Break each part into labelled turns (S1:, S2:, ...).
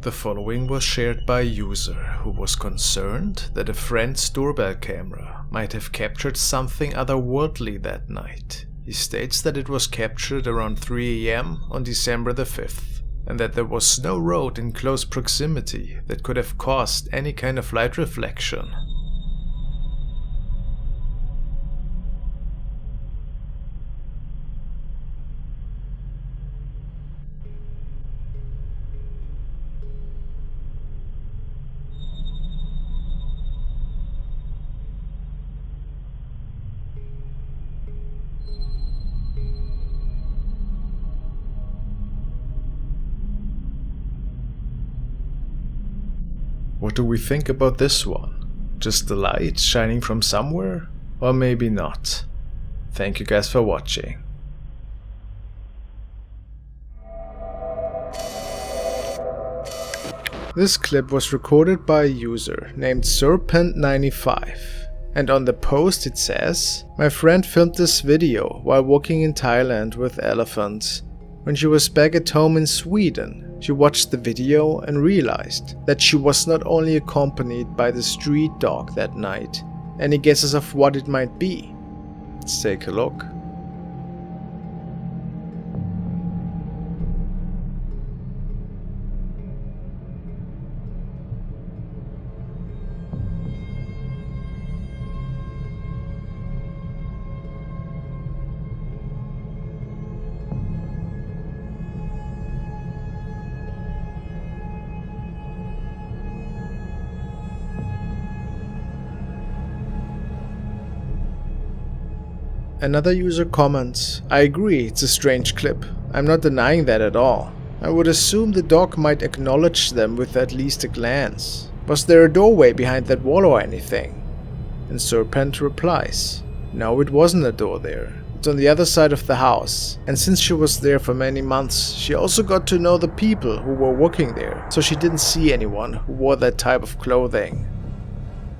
S1: The following was shared by a user who was concerned that a friend's doorbell camera might have captured something otherworldly that night. He states that it was captured around 3 AM on December the 5th, and that there was no road in close proximity that could have caused any kind of light reflection. What do we think about this one? Just the light shining from somewhere? Or maybe not? Thank you guys for watching. This clip was recorded by a user named Serpent95, and on the post it says, "My friend filmed this video while walking in Thailand with elephants. When she was back at home in Sweden, she watched the video and realized that she was not only accompanied by the street dog that night. Any guesses of what it might be? Let's take a look." Another user comments, "I agree, it's a strange clip. I'm not denying that at all. I would assume the dog might acknowledge them with at least a glance. Was there a doorway behind that wall or anything?" And Serpent replies, "No, it wasn't a door there. It's on the other side of the house. And since she was there for many months, she also got to know the people who were working there, so she didn't see anyone who wore that type of clothing."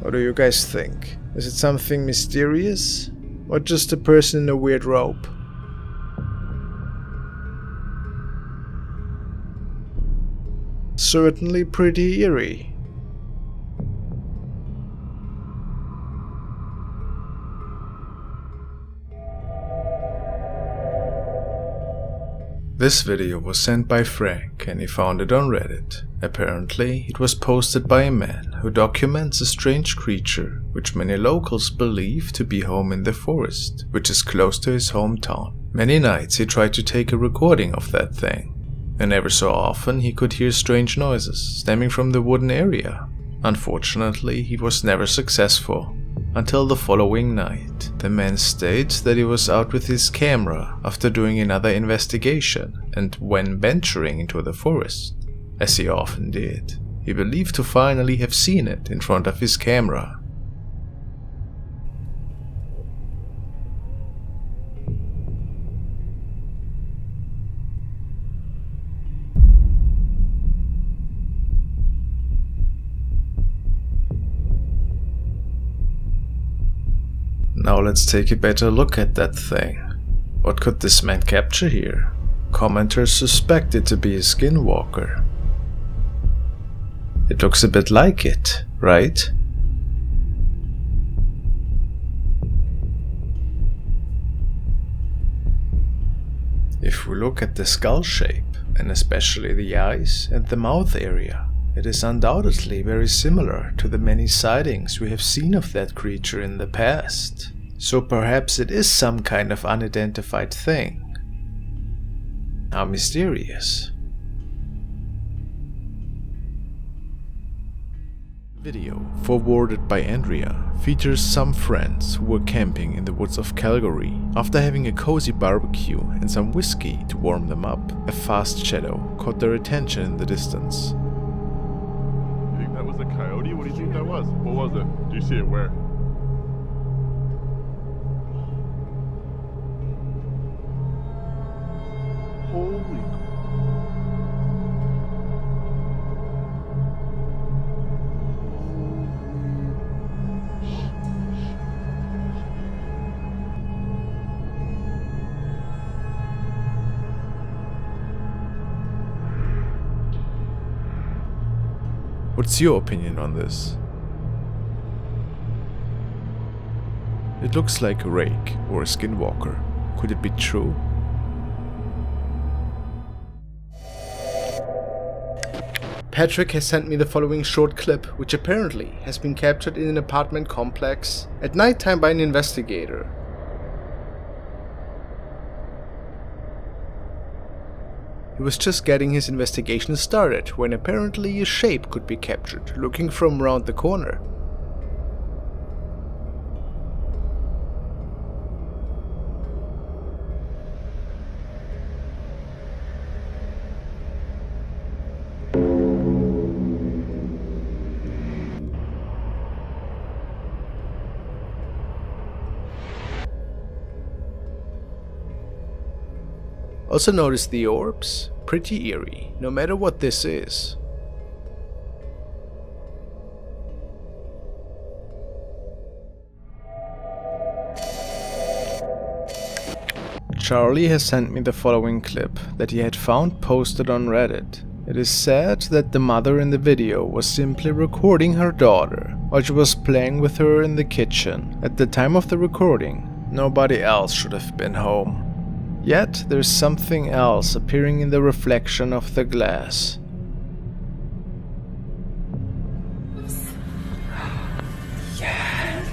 S1: What do you guys think? Is it something mysterious? Or just a person in a weird robe? Certainly pretty eerie. This video was sent by Frank and he found it on Reddit. Apparently, it was posted by a man who documents a strange creature which many locals believe to be home in the forest, which is close to his hometown. Many nights he tried to take a recording of that thing, and ever so often he could hear strange noises stemming from the wooden area. Unfortunately, he was never successful. Until the following night, the man states that he was out with his camera after doing another investigation, and when venturing into the forest, as he often did, he believed to finally have seen it in front of his camera. Now let's take a better look at that thing. What could this man capture here? Commenters suspect it to be a skinwalker. It looks a bit like it, right? If we look at the skull shape, and especially the eyes and the mouth area, it is undoubtedly very similar to the many sightings we have seen of that creature in the past. So perhaps it is some kind of unidentified thing. How mysterious. The video, forwarded by Andrea, features some friends who were camping in the woods of Calgary. After having a cozy barbecue and some whiskey to warm them up, a fast shadow caught their attention in the distance.
S2: You think that was a coyote? What do you think that was? What was it? Do you see it where? Holy.
S1: What's your opinion on this? It looks like a rake or a skinwalker. Could it be true? Patrick has sent me the following short clip, which apparently has been captured in an apartment complex at nighttime by an investigator. He was just getting his investigation started when apparently a shape could be captured looking from around the corner. Also notice the orbs, pretty eerie, no matter what this is. Charlie has sent me the following clip that he had found posted on Reddit. It is said that the mother in the video was simply recording her daughter while she was playing with her in the kitchen. At the time of the recording, nobody else should have been home. Yet there's something else appearing in the reflection of the glass.
S3: Yes!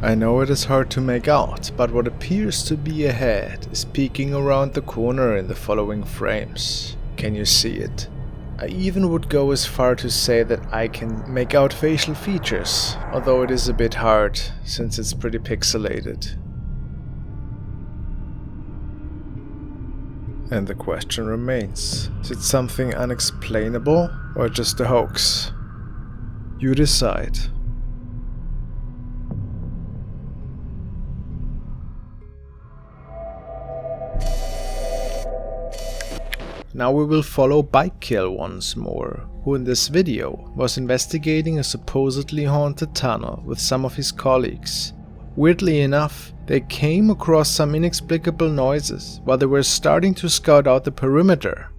S1: I know it is hard to make out, but what appears to be a head is peeking around the corner in the following frames. Can you see it? I even would go as far to say that I can make out facial features, although it is a bit hard since it's pretty pixelated. And the question remains, is it something unexplainable or just a hoax? You decide. Now we will follow Bike Kill once more, who in this video was investigating a supposedly haunted tunnel with some of his colleagues. Weirdly enough, they came across some inexplicable noises while they were starting to scout out the perimeter.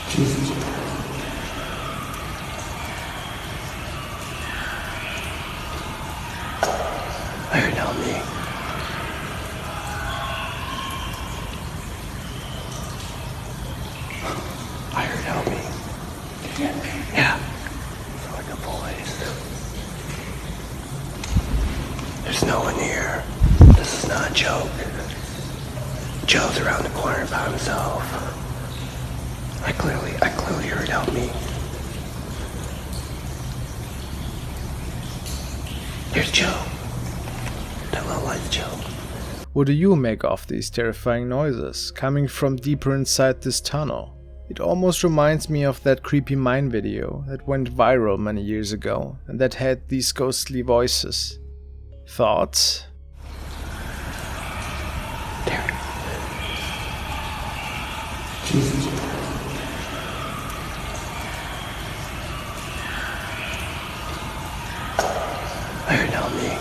S3: Jesus. I heard help me. I heard help me. Yeah. It's like a voice. There's no one here. This is not a joke. Joe's around the corner by himself. I clearly heard help me. Here's Joe. That little light's Joe.
S1: What do you make of these terrifying noises coming from deeper inside this tunnel? It almost reminds me of that creepy mine video that went viral many years ago and that had these ghostly voices. Thoughts?
S3: There. Jesus. I heard help me.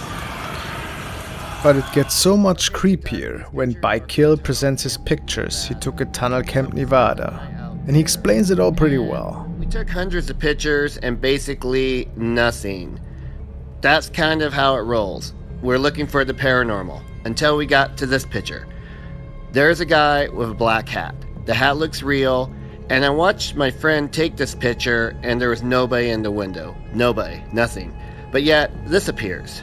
S1: But it gets so much creepier when Bike Kill presents his pictures he took at Tunnel Camp Nevada. And he explains it all pretty well.
S4: We took hundreds of pictures and basically nothing. That's kind of how it rolls. We're looking for the paranormal until we got to this picture. There's a guy with a black hat. The hat looks real, and I watched my friend take this picture and there was nobody in the window. Nobody, nothing. But yet, this appears.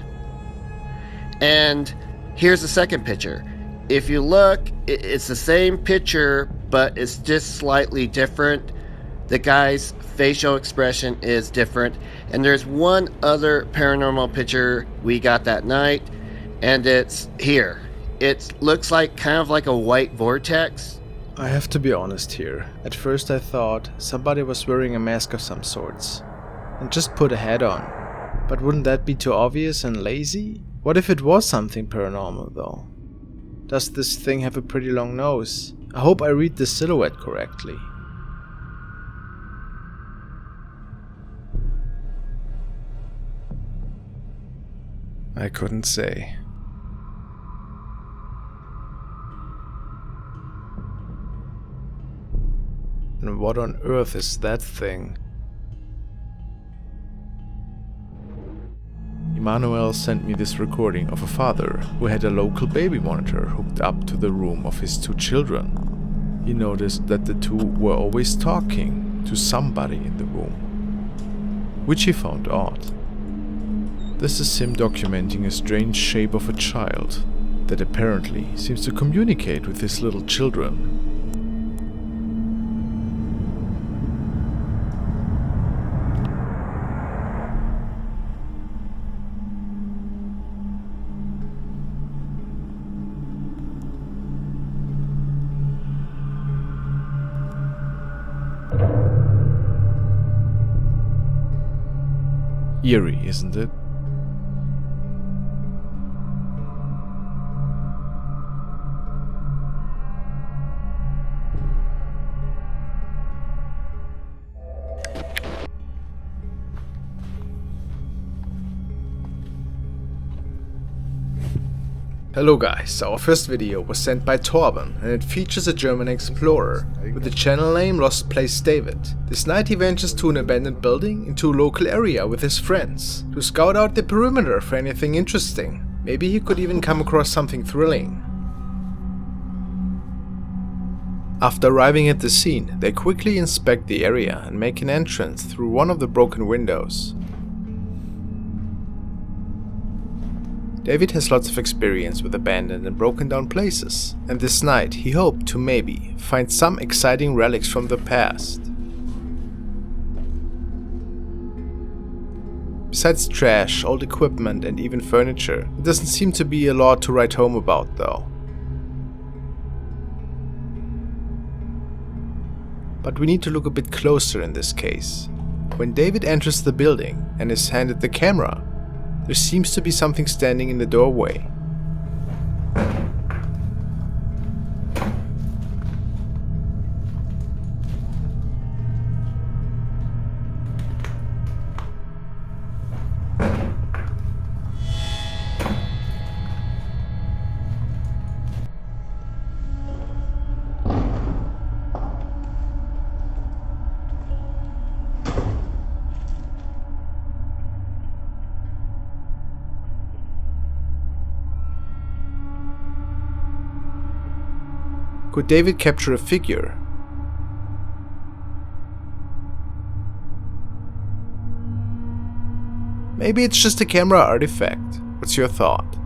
S4: And here's the second picture. If you look, it's the same picture, but it's just slightly different. The guy's facial expression is different. And there's one other paranormal picture we got that night, and it's here. It looks like kind of like a white vortex.
S1: I have to be honest here. At first I thought somebody was wearing a mask of some sorts and just put a hat on. But wouldn't that be too obvious and lazy? What if it was something paranormal though? Does this thing have a pretty long nose? I hope I read the silhouette correctly. I couldn't say. And what on earth is that thing? Emmanuel sent me this recording of a father who had a local baby monitor hooked up to the room of his 2 children. He noticed that the 2 were always talking to somebody in the room, which he found odd. This is him documenting a strange shape of a child that apparently seems to communicate with his little children. Eerie, isn't it? Hello guys, our first video was sent by Torben and it features a German explorer with the channel name Lost Place David. This night he ventures to an abandoned building into a local area with his friends to scout out the perimeter for anything interesting. Maybe he could even come across something thrilling. After arriving at the scene, they quickly inspect the area and make an entrance through one of the broken windows. David has lots of experience with abandoned and broken down places, and this night he hoped to maybe find some exciting relics from the past. Besides trash, old equipment and even furniture, it doesn't seem to be a lot to write home about though. But we need to look a bit closer in this case. When David enters the building and is handed the camera, there seems to be something standing in the doorway. Could David capture a figure? Maybe it's just a camera artifact. What's your thought?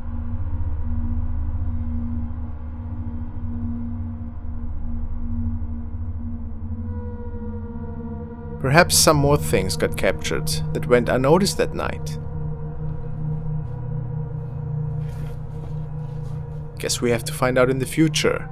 S1: Perhaps some more things got captured that went unnoticed that night. Guess we have to find out in the future.